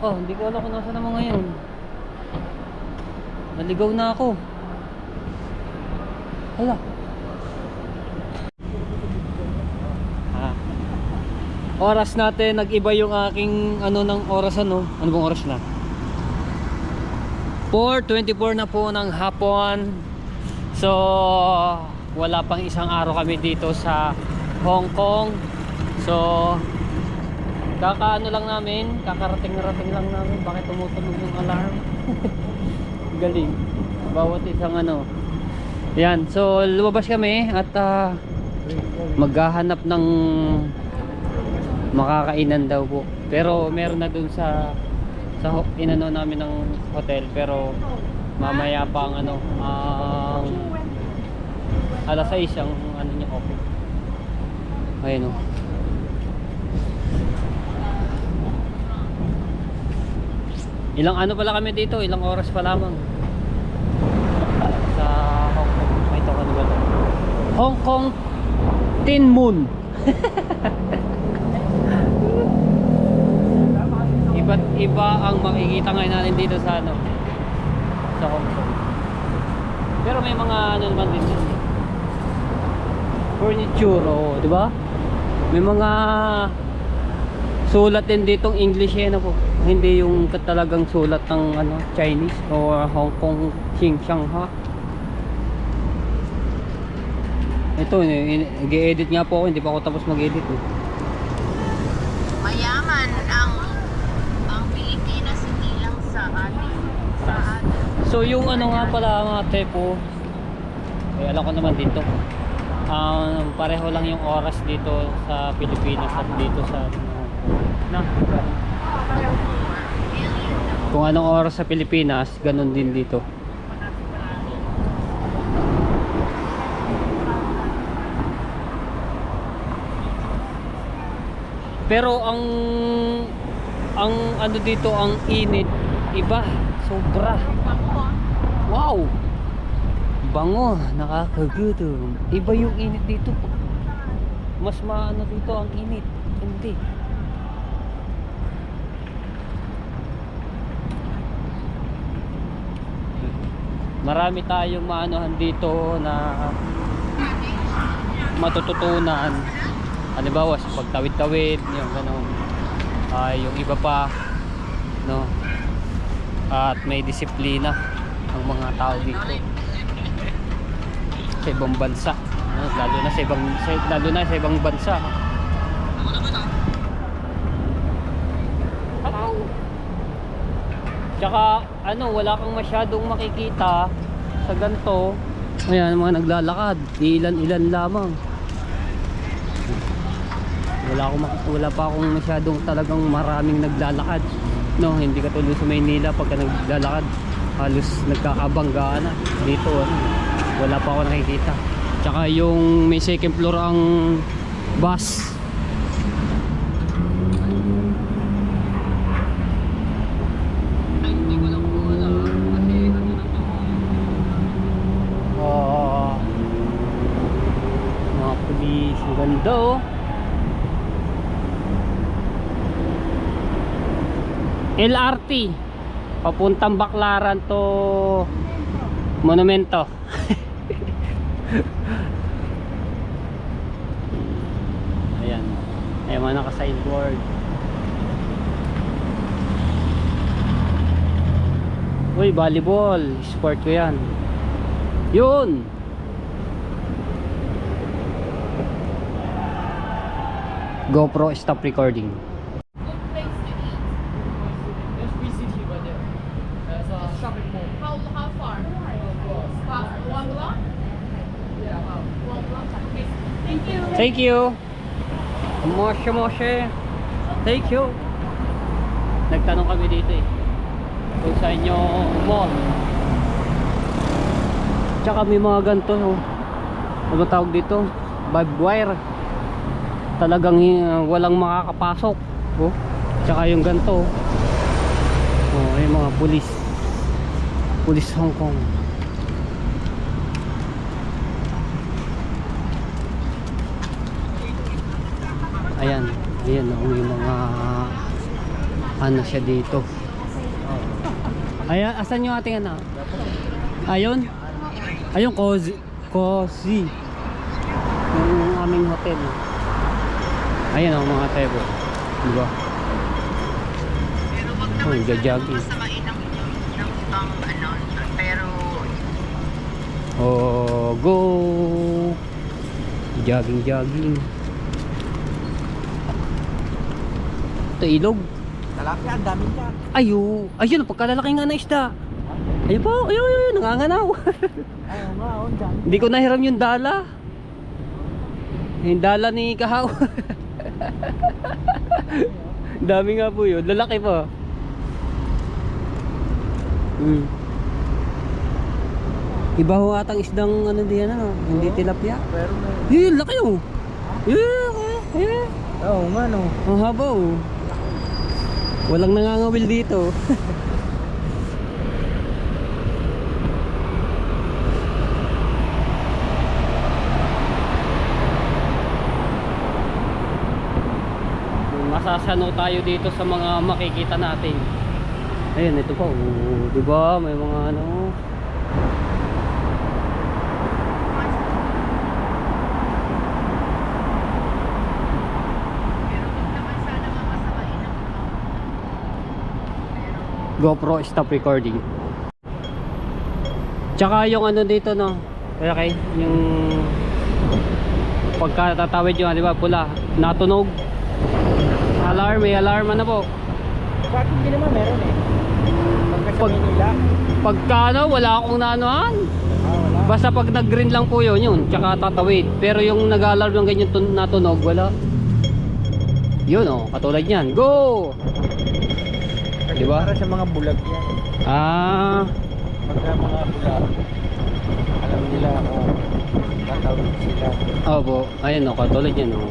Oh, hindi ko alam kung nasa naman ngayon. Naligaw na ako. Hala. Oras natin, nag-iba yung aking ano ng oras ano. Ano bang oras na? 4:24 na po ng hapon. So, wala pang isang araw kami dito sa Hong Kong. So, kakaano lang namin, kakarating-rating lang namin. Bakit tumutunog yung alarm? Galing. Bawat isang ano. Yan, so lumabas kami at maghahanap ng makakainan daw po. Pero meron na dun sa inano namin ng hotel, pero mamaya pa ang ano, alas 6 ang ano niya open. Ayun oh. Ilang ano pala kami dito, ilang oras pa lamang sa Hong Kong. Ito ano ba to? Hong Kong Tin Moon. Iba't iba ang makikita ngayon natin dito sa ano, sa Hong Kong. Pero may mga ano naman din furniture, oh, di ba? May mga sulat din ditong English yan po. Hindi yung talagang sulat ng ano, Chinese o Hong Kong Xinjiang. Ito, nag-edit nga po ako, hindi pa ako tapos mag-edit eh. Mayaman ang Pilipinas, hindi lang sa atin. So yung ano nga pala mga tepo, eh, alam ko naman dito. Pareho lang yung oras dito sa Pilipinas at dito sa kung anong oras sa Pilipinas, ganun din dito. Pero ang ano dito, ang init iba, sobra. Wow, bango, nakakagutom. Iba yung init dito. Mas maano dito ang init. Hindi. Marami tayong maanohan dito na matututunan. Halimbawa sa pagtawid-tawid, yung ganun. Yung iba pa, no? At may disiplina ang mga tao dito sa ibang bansa, no? Lalo na sa ibang bansa. Tsaka ano, wala kang masyadong makikita sa ganito. Ayan, mga naglalakad, ilan-ilan lamang. Wala pa akong masyadong talagang maraming naglalakad, no? Hindi katulad sa Maynila, pagka naglalakad halos nagkakabanggaan na. Dito wala pa ako nakikita. Tsaka yung may second floor ang bus. Mga pulis, ang ganda oh. LRT papuntang Baclaran to Monumento. Ayan, ayan mga naka-sideboard. Uy, volleyball sport ko yan. Yun, GoPro stop recording. How far? 1 block? Yeah, 1 block. Okay. Thank you. Thank you. Moshe. Thank you. Nagtanong kami dito eh, kung sa inyo mall. Tsaka may mga ganito oh. Ano tawag dito? Barbed wire. Talagang walang makakapasok oh. Tsaka yung ganito oh, yung mga pulis Hong Kong. Ayan oh, yung mga ano siya dito. Ay, asan yung ating ano? Ayun. Ayun, cozy. Cozy. Yung aming hotel. Ayun oh, mga tebo. Diba? Oh, jogging. Pero Oh, go. Jogging. Ito ilog. talapia, ang dami dyan. Ayun, pagkalalaki nga na isda. Ayun po, ayun, nanganganaw. Ayaw nga, dyan. Hindi ko nahiram yung dala. Yung dala ni Kahaw. Dami nga po yun, lalaki pa. Iba ho atang isdang ano diyan ano, hindi tilapia. Pero may... Laki oh. Oo nga, no. Ang haba oh. Walang nangangawil dito. Masasano tayo dito sa mga makikita natin. Ayun, ito pa oh, 'di ba? May mga ano. GoPro stop recording. Tsaka yung ano dito no. Okay, yung pagkatatawid yung, di ba, pula, natunog. Alarm, may alarm ano po. Bakit hindi naman meron eh? Pagka sa Manila. Pagka ano, wala akong naanohan. Wala. Basta pag nag-green lang po yun, tsaka tatawid. Pero yung nag-alarm ng ganyan natunog, wala. Yun oh, katulad yan. Go! Kasi Diba? para sa mga bulag yan. Ah, Pagka mga bulag, alam nila kung tatawid sila. opo. Ayun oh, katulad yan oh.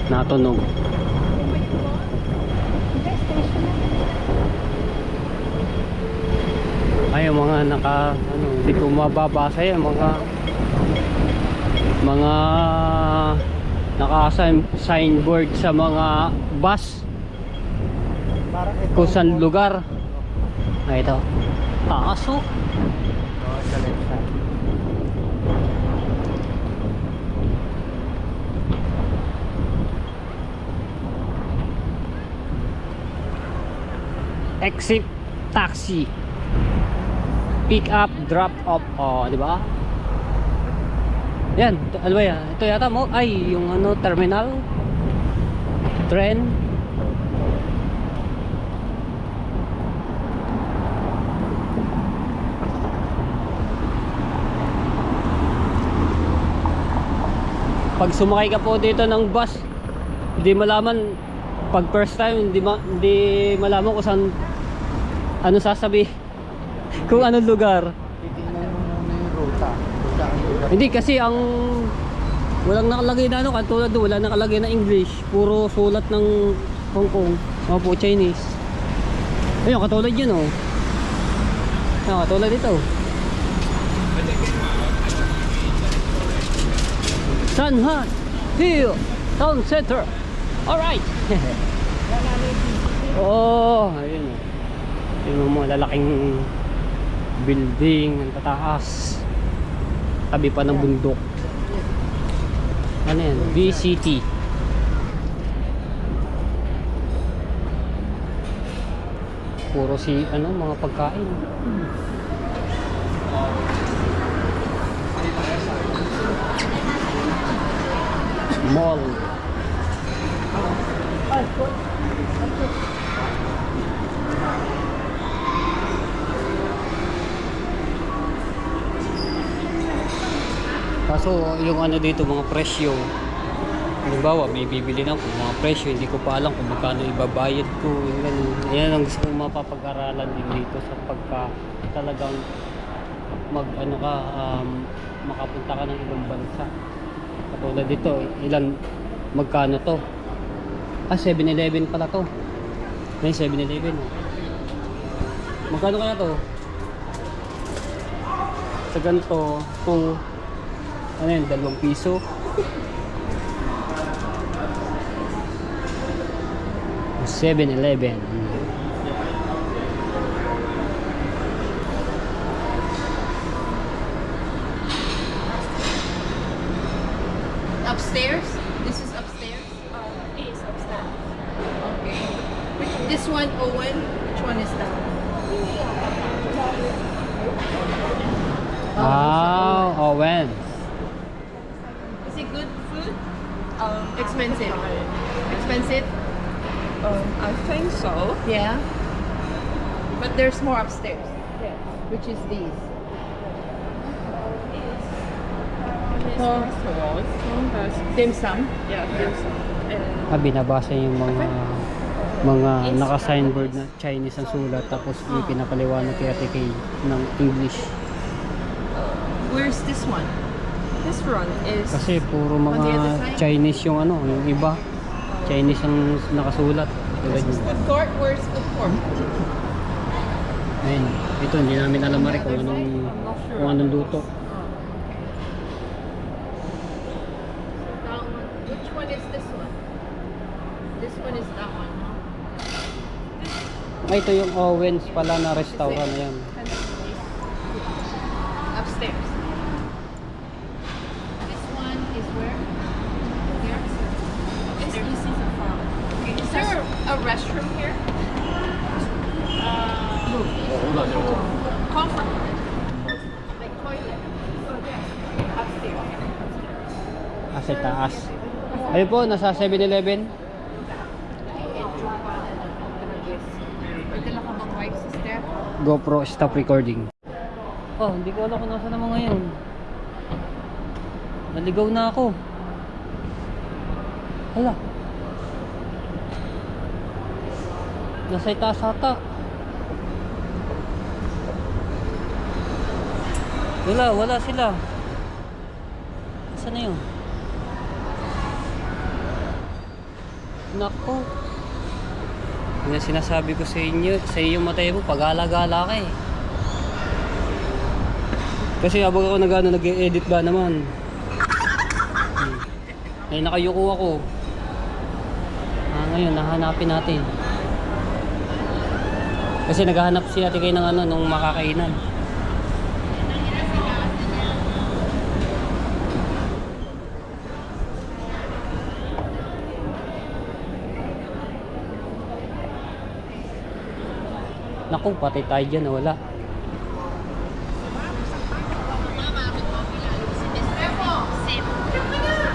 Natunog. Ay, yung mga naka, ano, hindi ko mababasa yan, mga naka-signboard sa mga bus Parang ito. kung saan lugar. Ay, ito. Aso. Oo, sa left side. Exit taxi. Pick up, drop off. Oh, di ba? Yan, ano ba yan? Ito yata mo, ay, yung ano, terminal. Tren. Pag sumakay ka po dito ng bus, hindi malaman, pag first time, hindi malaman kung saan, ano sasabi, kung anong lugar. Titingnan mo muna yung ruta. Ruta ang lugar. Hindi kasi ang walang nakalagay na ano, katulad doon, wala nakalagay na English, puro sulat ng Hong Kong, mga po Chinese. Ayun, katulad yun oh. Ayun, katulad dito. Sanhan Hill Town Center. Alright. Oh, ayun oh. Yung mga lalaking building, ang tataas. Tabi pa ng bundok. Ano yan? VCT. Puro si ano, mga pagkain. Mall. Kaso yung ano dito, mga presyo, halimbawa may bibili na ako, mga presyo hindi ko pa alam kung magkano ibabayad ko, yung ganun. Yan ang gusto kong mapapag-aralan din dito sa pagka talagang mag ano ka, makapunta ka ng ibang bansa. Katulad dito, ilan, magkano to? 7-Eleven pala to. May 7-Eleven oh. Magkano kaya to? Sa ganito, kung ano yun, 2 piso. $7-Eleven. This one, Owen. Which one is that? Ah, Owen. Is it good food? Expensive. Expensive? I think so. Yeah. But there's more upstairs. Yeah. Which is these. Restaurant has Dim sum. yeah, dim sum. And Binabasa yung mga naka-signboard na Chinese ang sulat tapos yung pinapaliwanag kay Ate Kay ng English. Where's this one? this one is Kasi puro On the other mga side? Chinese yung yung iba. Chinese ang nakasulat. Tulad yun. Food court? Where's food court? Ayun. Ito, hindi namin alam mari kung anong luto. That one. Which one is this one? This one is that one, huh? Ito yung Owens pala na restaurant na yan. Upstairs. This one is where? There? This is a farm. Okay. Is there a restroom here? Comfort. Like toilet. Upstairs. Sa taas. Ayun po, nasa 7-Eleven. Dala ka bang wife, sister? GoPro stop recording. Oh, hindi ko alam kung nasa naman ngayon. Naligaw na ako. Hala. Nasa itaas ata. Wala sila. Saan na yun? Nako. Yung sinasabi ko sa inyo, sa iyo Mateo, pag-alagala ka eh. Kasi habang ako nag-edit ba naman. Ay nakayuko ako. Ngayon nahanapin natin. Kasi naghahanap si Ate Kay ng nung makakainan. Naku, patay tayo dyan, wala.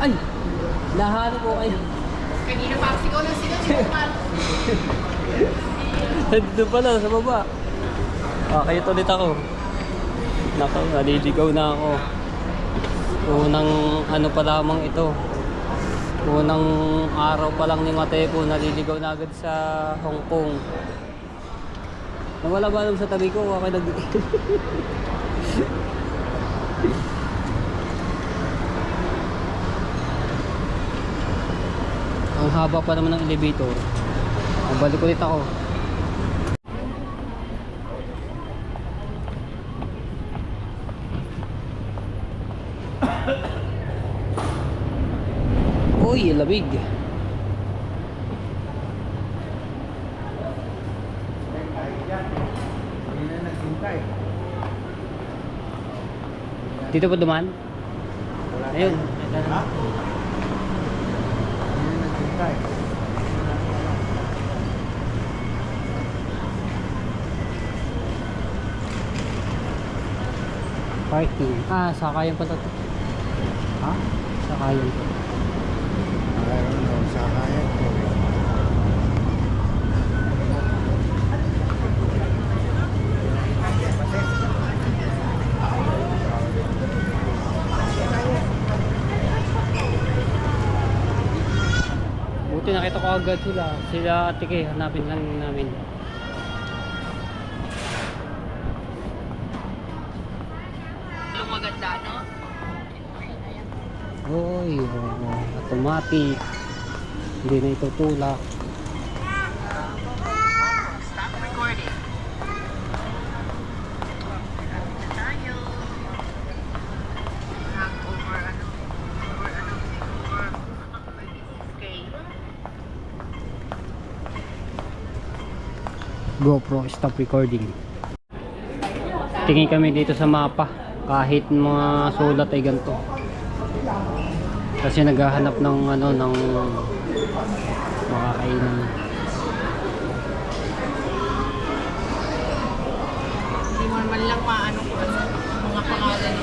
Ay! Lahalo ko kayo. Kanina pa ako sigaw ng sigaw. Doon pala, sa baba. Kaya ulit ako. Naku, naliligaw na ako. Unang ano pa lamang ito. Unang araw pa lang ni Mateo, naliligaw na agad sa Hong Kong. Nawala ba alam sa tabi ko? Okay nag... Ang haba pa naman ng elevator. Balik ulit ako. Uy, lamig. Dito pa duman? Ayun. Ha? Parking. Sakayan pala to. Ha? Sakayan to. Buti nakita ko agad sila Ate Kay, hanapin lang namin. Maganda, no? Uy, automatic. Hindi na itutulak. Stop recording. Tayo. GoPro stop recording. Tingin kami dito sa mapa. Kahit mga sulat ay ganito. Kasi naghahanap ng ng makakainan. mga pangalan.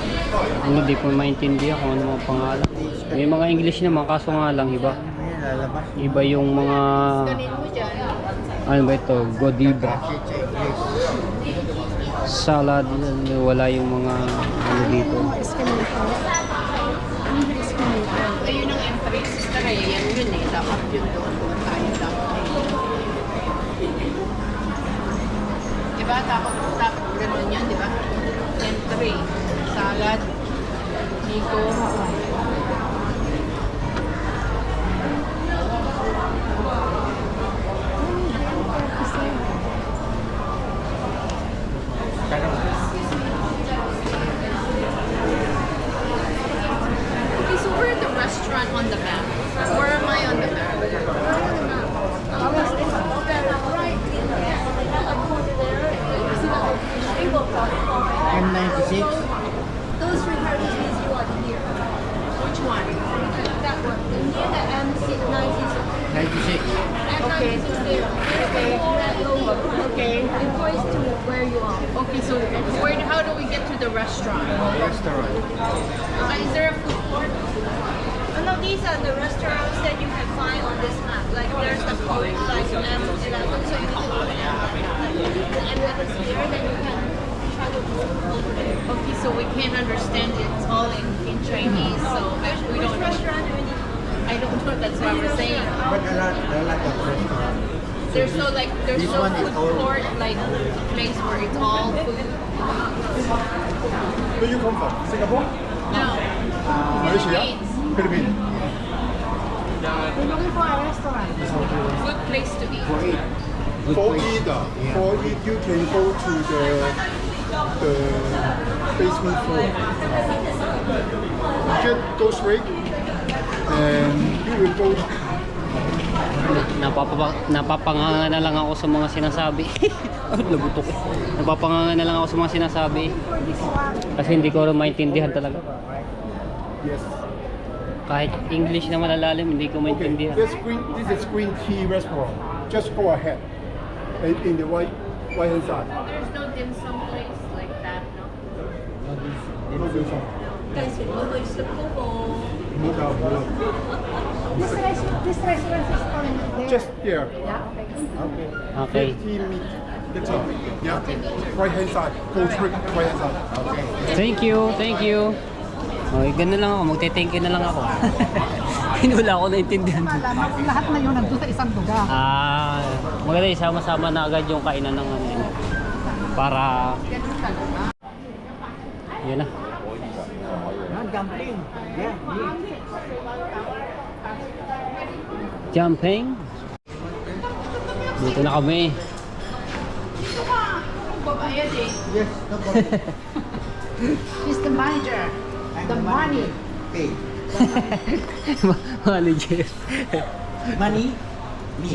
Hindi ko maintindihan kung ano mga pangalan. May mga English naman, kaso nga lang iba. Ayan, lalabas. Iba yung mga, Ganin mo dyan. ano ba ito, Godiva. Salad, wala yung mga ano dito. Ayun ang emphasis na kaya yan yun eh. Dapat yun doon. Doon tayo dapat. Diba? Dapat ganun yan, diba? Entry. Salad. Nico. Okay, so we're at the restaurant on the map. Where am I on the map? M96. Those three houses you want here. Which one? That one. Near the M96. 96. Okay. Okay. It points to where you are. Okay, so how do we get to the restaurant? Restaurant. Is there a food court? No, these are the restaurants that you can find on this map. Like there's the code, like M11, so you can go to the M11 here, then you can try to go over there. Okay, so we can't understand it. It's all in Chinese, so we don't know. Restaurant already. I don't know. That's what we're saying. But a lot of restaurants. There's This no one is food all- court like place where it's all food. Where you come from? Singapore? No. Malaysia? Philippines. Philippines. We're looking for a restaurant. Good place to eat. For it. For either. For it, you can go to the basement floor. You just go straight and you will go Napapanganga na lang ako sa mga sinasabi. Lagutok eh. Napapanganga na lang ako sa mga sinasabi. Kasi hindi ko rin maintindihan talaga. yes. Kahit English na malalalim, hindi ko Okay. maintindihan. This is green tea restaurant. Just go ahead. In the right hand side. There's no dim sum place like that, no? No dim sum. This restaurant is on there. Just there. Okay. 15 meters. That's all. Yeah. Right hand side. Go straight. Right hand side. Okay. Thank you, thank you. Okay, ganun lang ako. Magte-thank you na lang ako. Hindi wala ako naintindihan. Lahat na yun nandun sa isang lugar. Maganda isama-sama na agad yung kainan ng ano yun. Para yun na. Dumpling. Yeah. Jumping. Dito na kami. Babayad eh. Yes. No problem. She's the manager. I'm The money. Pay. Manager. Money. Me.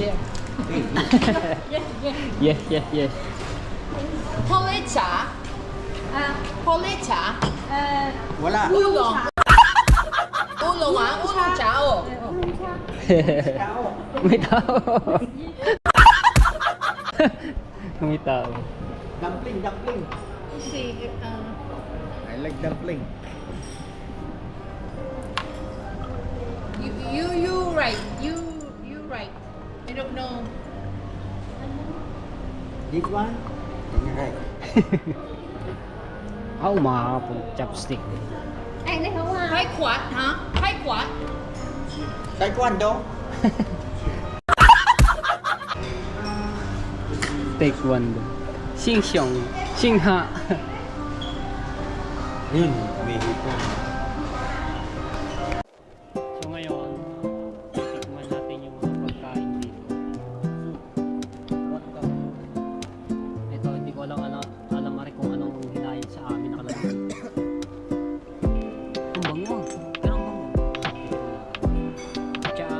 Pay. Yes, yes, yes. Polecha. Polecha. Wala. Ulong. Ulong ah. Ulong chao. May tao. May tao. Dumpling. See, I like dumpling. you right. You right. I don't know. This one? Right. Makakapong chopstick. Hai quạt hả? Hai quạt. Taekwondo? Taekwondo. Xingxiong. Xingha. Yun. Mexico. So ngayon, titikman natin yung mga pagkain dito. Ito, hindi ko alam mari kung anong hinayad sa amin nakalagay. Ang bango. Pero ang bango. Tsaka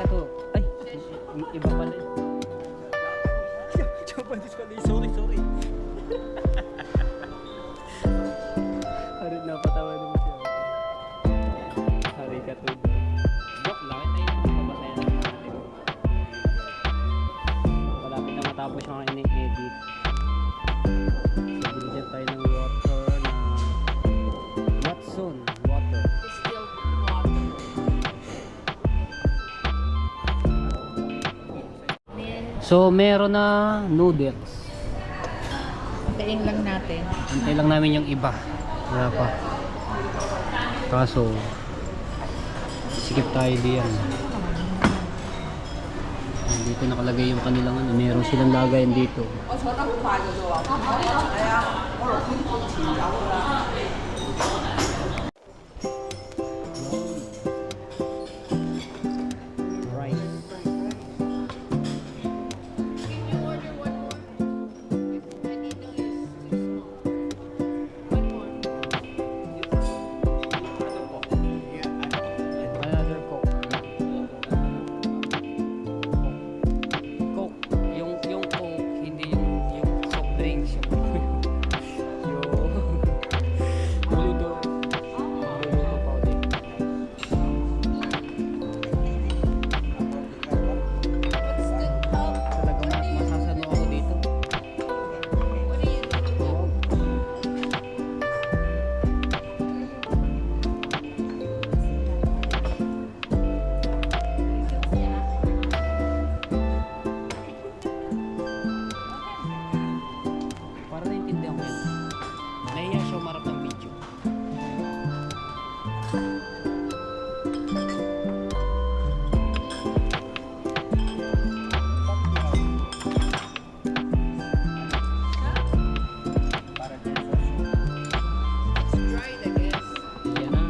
Ito. Ay, iba pala. Japanese pala. Sorry. Harit napatawa naman siya. Hari ka to. Joke lang. Ito yung pabasayan natin. Malapit na matapos yung ini-edit. So, binigyan tayo ng water na Watson water. Distilled water. So, meron na noodles. Tayin lang natin. Hintay lang namin yung iba. Wala pa. Kaso, sikip tayo diyan. Dito nakalagay yung kanilang ano. Meron silang lagayan dito. Rice. Can you order one more? I didn't know it's too small. One more. Another Coke. Coke. Yung Coke, hindi yung soft drinks. Yung Buludo. Buludo powder. What's the Talagang masasano ako dito. what do you do? Para naintindihan ko yun. Nahiya siya umarap ng video. It's dried, I guess. Yan na.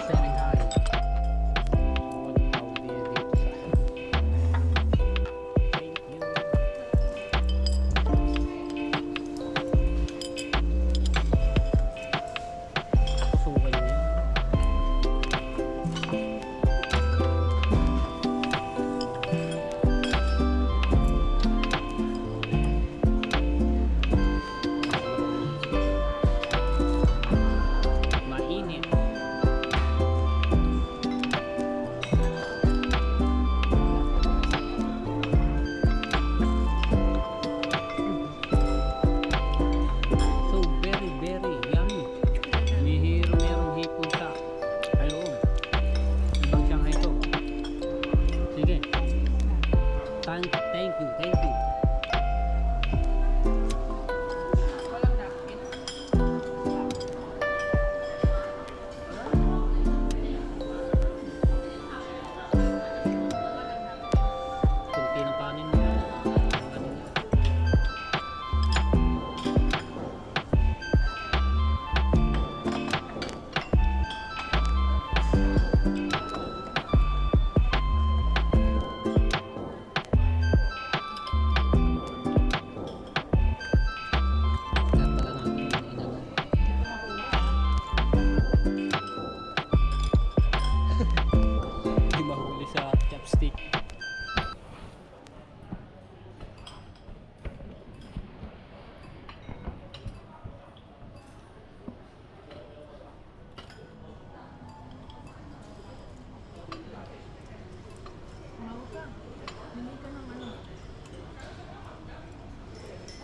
Shanghai. Ako ang tawag niya dito sa thank you. Sukay niya. Mainit. So very yummy. Merong hipon sa loob. Ibang Shanghai to. Sige. Thank you. Walang napkin. Kunti ng kanin nila. Ano nila. Lahat pala natin yung inano. Hindi mahuli sa chopstick.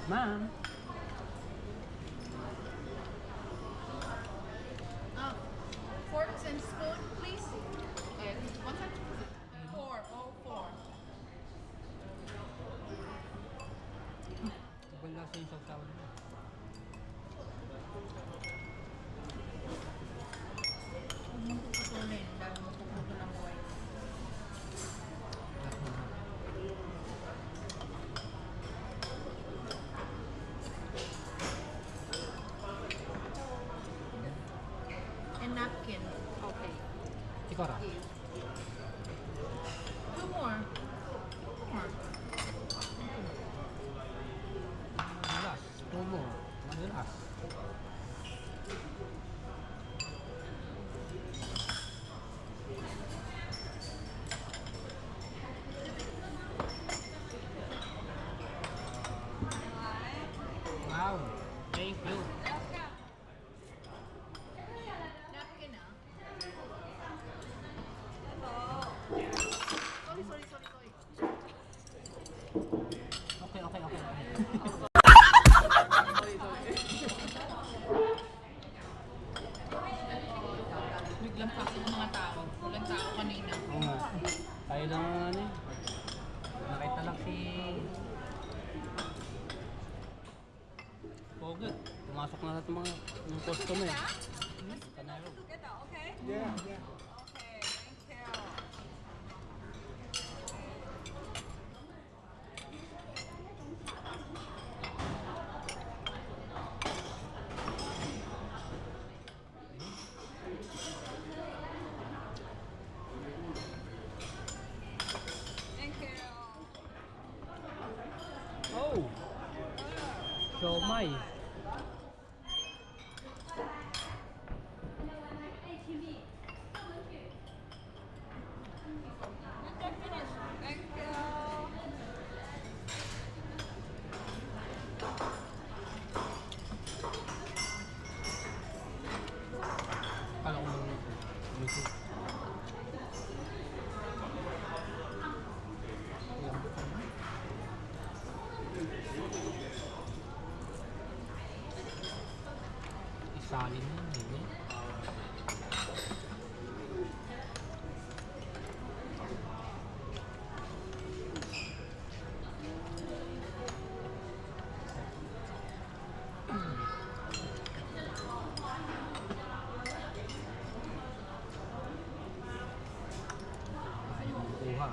Ma'am. Forks and spoon, please. Okay, one second. 404. Wala sa yung sausawan mo. Huwag mong puputunin. Dahil mo puputo ng white. Biglang pasok ng mga tao. Walang tao kanina. Oo nga. Tayo lang ang ano eh. Nakita lang si... Pogo. Pumasok na lahat ng mga yung customer eh. Kanaro. Oh! Siomai. Kala ko luto. Isalin na yun eh. Ayaw makuha.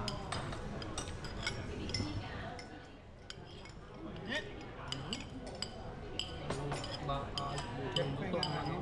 Baka yung buto ng ano.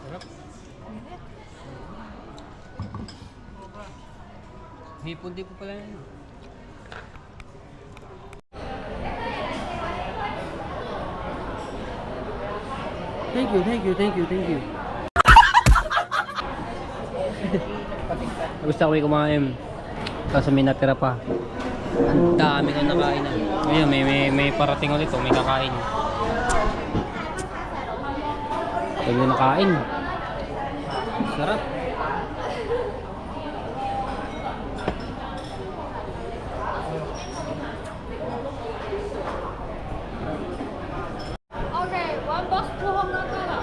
Sarap. Hipon din ko pala yun. Thank you, thank you, thank you, thank you. Gusto ko yung kumain. Kasi may natira pa. Ang dami ko nakain na. Ayun, may parating ulit oh, may kakain. Pag yung nakain. Sarap. Okay, one box 200 dollar.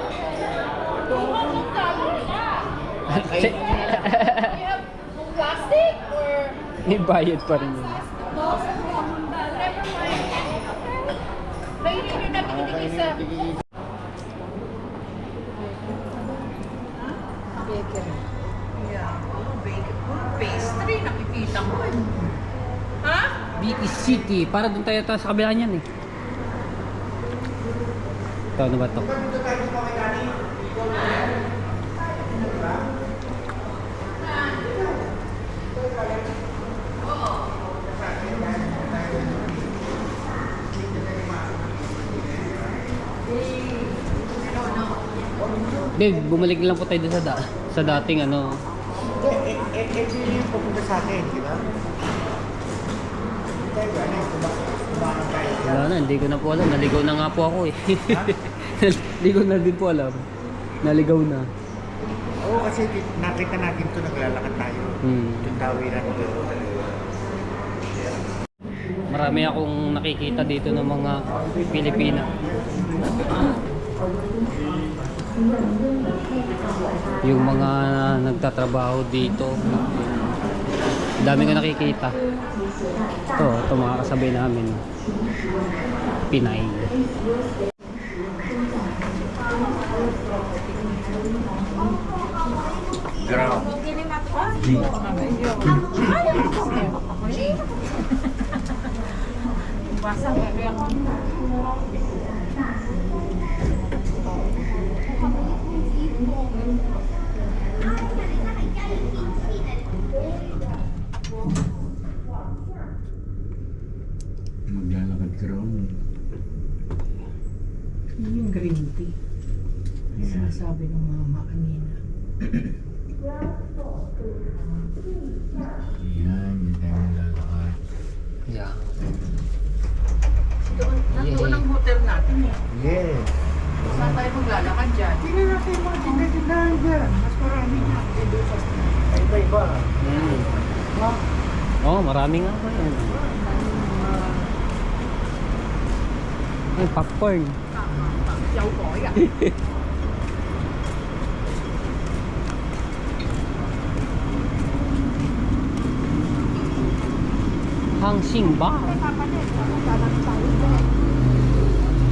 200 dollar. You have plastic or May bayad pa rin yun. no? Never mind. Pwede nyo na tigisa. Pastry, nakikita ko eh. Ha? Biki City. Para doon tayo sa kabila niyan eh. Ito, ano ba ito? Dave, bumalik lang po tayo doon sa dating ano. Ito yung pupunta sa akin, di ba? Wala na, hindi ko na po alam. Naligaw na nga po ako eh. Hindi ko na din po alam. Naligaw na. Oo, kasi nakita natin ito, naglalakad tayo. Yung tawiran ito. Marami akong nakikita dito ng mga Pilipina. Yung mga nagtatrabaho dito. Dami ko nakikita. Ito mga kasabay namin. Pinay. Sinasabi ng mama kanina. Yan, hindi tayo lalakad. Yeah. Nandoon ang hotel natin eh. Yes. Saan tayo maglalakad dyan? Tingnan natin yung mga tindahan dyan. Mas marami na. Iba-iba. Oh, marami nga po yan. Ay, popcorn. Yaw ko yan. Hangsing ba?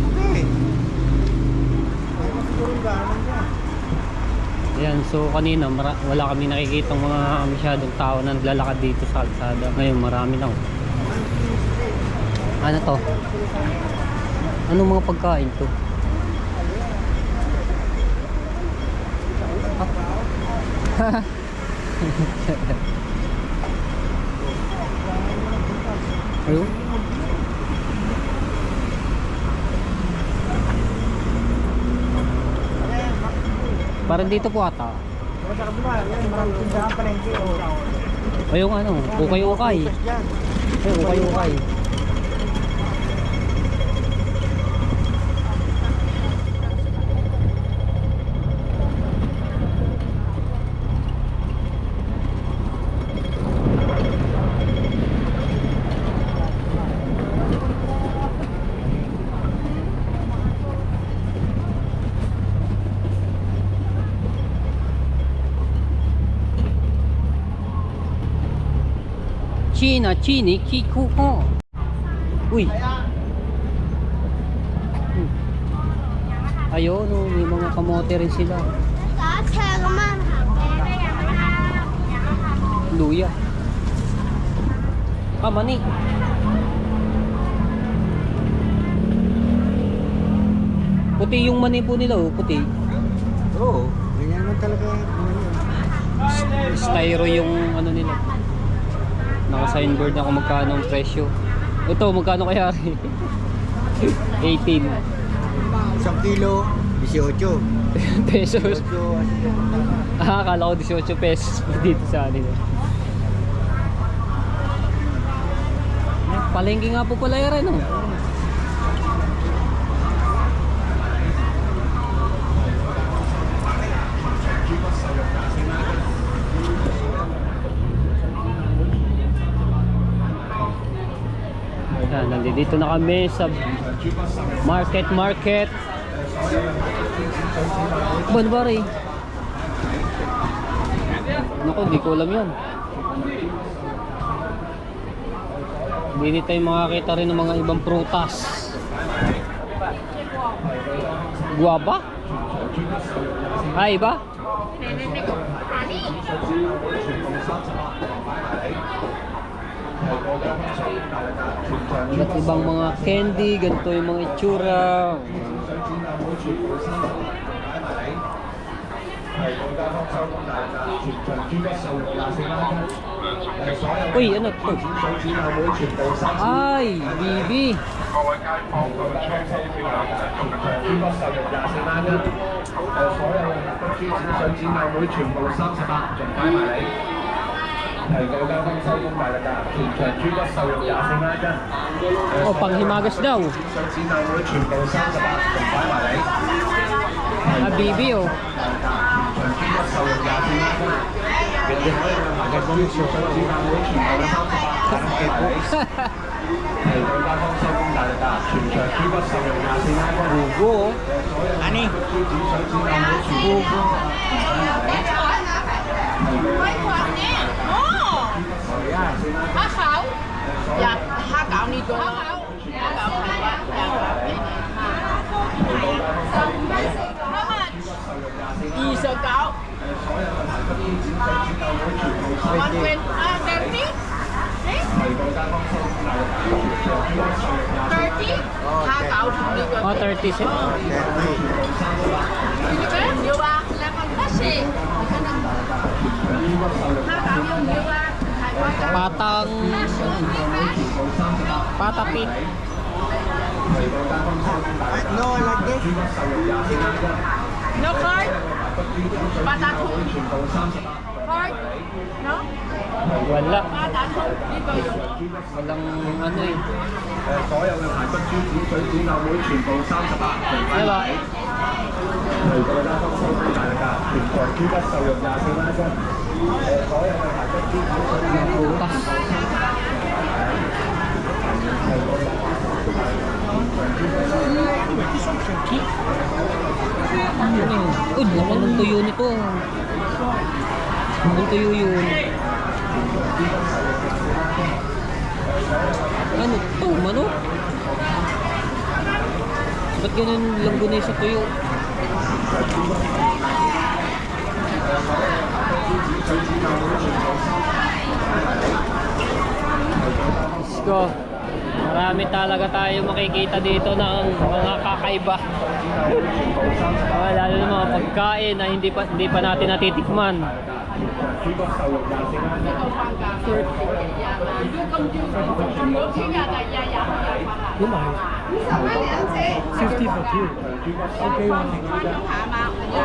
Okay. Ay, siguro gano'n dyan. Ayan, so kanina wala kami nakikitang mga masyadong tao na naglalakad dito sa kalsada. Ngayon marami na. Ano to? Anong mga pagkain to? Ayun. Parang dito po ata. Sa kabila, yan, maraming tindahan pa rin kayo. O yung ano, ukay-ukay. Yan. Ay, ukay-ukay. China, chini, kikuko. Uy. Ayun, oh, may mga kamote rin sila. Luya. Ah, mani. Puti yung mani po nila, oh, puti. Oo. Ganyan naman talaga. Styro yung ano nila. Naka-signboard na kung magkano ang presyo. Ito, magkano kaya? 18 Isang kilo, 18. pesos. 18. Ah, akala ko 18 pesos dito sa anin. Palengke nga po pala yan, no? Ayan, nandito na kami sa market. Banbari. Naku, di ko alam yan. Hindi tayo makakita rin ng mga ibang prutas. Guava? Ay, iba? Iba't ibang mga candy, ganito yung mga itsura. Uy, ano to? Ay, Bibi. Oh, panghimagas daw. Ah, Bibi, oh. Bugo. Ani? Bugo. Há khảo. Dạ, há cạo đi cô. Há khảo. Há cạo. How much? 29. 120. 30? 30? Há cạo đi cô. Oh, 30 cents. Nhiều ba? Là còn có gì? Há cạo dùng nhiều ba? Patang patapit. No, like this. No card? Patato. Card? No? Wala. Patato. Dito yung. Walang ano eh. 所有嘅排骨豬展水展覽會全部38平翻 Diba? 嚟，嚟各位街坊收翻大價，全台豬骨瘦肉24蚊一斤。所有嘅排骨豬展水展覽會 Butas. Uy, baka ng tuyo nito. Ang tuyo yun. Ano to? Manok? Ba't ganun langgo na sa tuyo? Let's go. Marami talaga tayo makikita dito ng mga kakaiba. Lalo ng mga pagkain na hindi pa natin natitikman.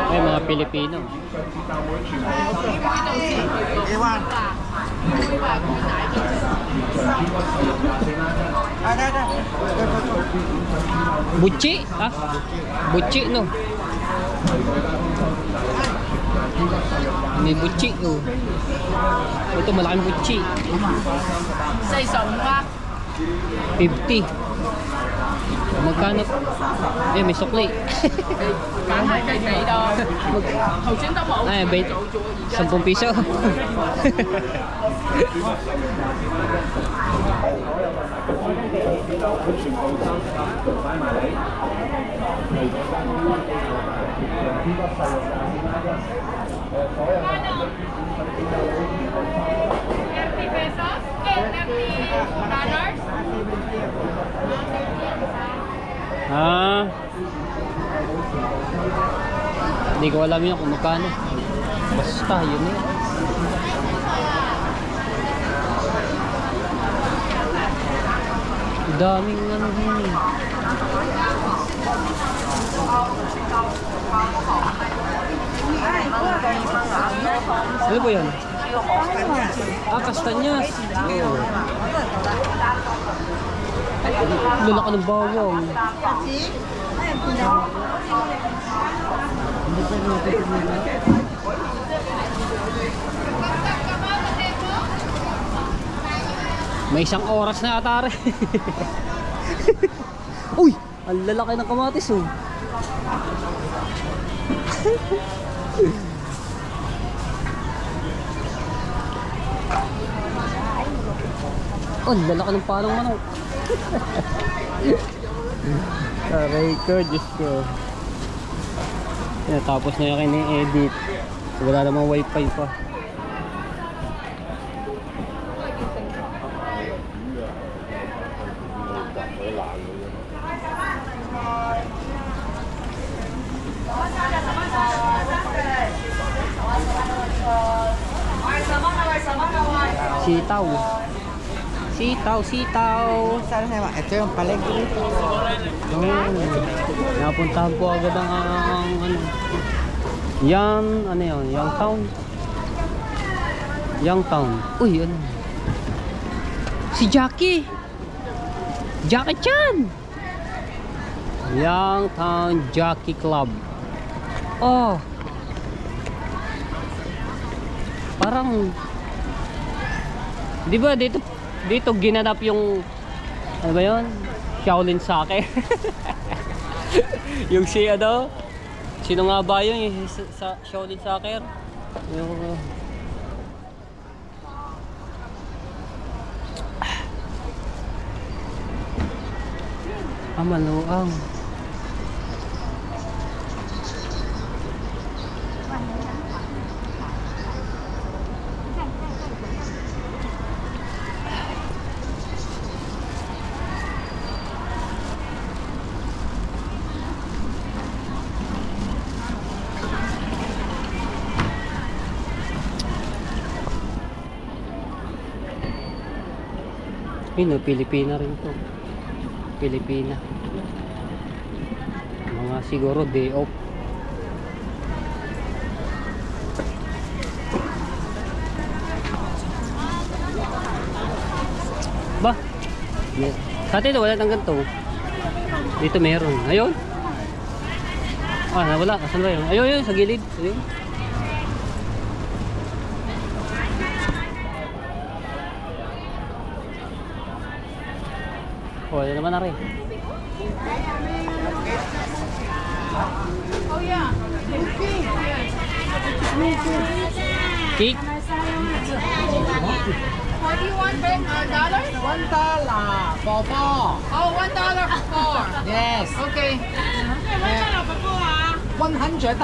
Ay, mga Pilipino. Ewan. Ada. Butchi? Ha? Butchi, no? May butchi, oh. Ito, malaking butchi. 40啊。 50. Magkano? Eh, may sukli. 梗係雞髀咯，頭先都冇 Ay, 10 piso. Ah. Hindi ko alam yun kung magkano. Basta, yun eh. Daming ano yun eh. Ano ba yan? Ah, kastanyas. Oh. Lalaki ng bawang. May isang oras na ata rin. Uy! Ang lalaki ng kamatis oh. Oh, ang lalaki ng parang manok. Aray ko, Diyos ko. Yan, tapos na yung kini-edit. So, wala namang wifi pa. Sitaw. Sitaw. Sana naman, ito yung palengke dito. Napuntahan po agad ang ano. Yan, ano yun? Youngtown. Youngtown. Uy, ano? Si Jackie. Jackie Chan. Youngtown Jockey Club. Oh. Parang, di ba dito ginanap yung, ano ba yun? Shaolin Soccer. Yung si ano? Sino nga ba yun? Yung sa Shaolin Soccer? Yung... maluang. Pilipina rin to. Pilipina. siguro day off. Ba? Sa atin wala nang ganito. Dito meron. Ayun. Ah, nawala. Asan ba yun? Ayun, ayun, sa gilid. Ayun. Oh, ayun naman na rin. Oh yeah. Cake? What do you want, babe? $1? $1 for four. Oh, $1 for 4. Yes. Okay. $100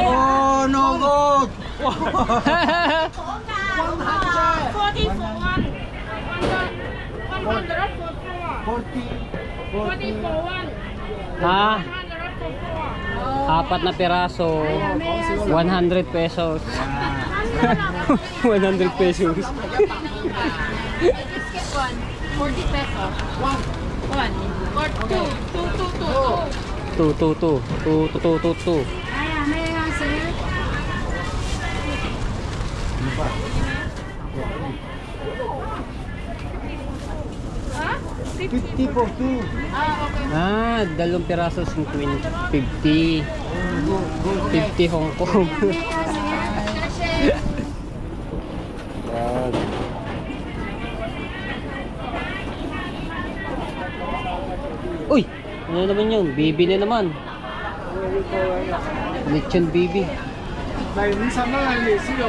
Oh, no good. 40 for 1. Ha? Apat na piraso, 100 pesos. 100 pesos. Just get one. 40 pesos. One. Or two. Two. Huh? 50 for 2. Ah, okay. Dalawang piraso 50. 50 Hong Kong. Yan. Uy! Ano naman yun? Bibi na naman. Lechon bibi. 50蚊也是有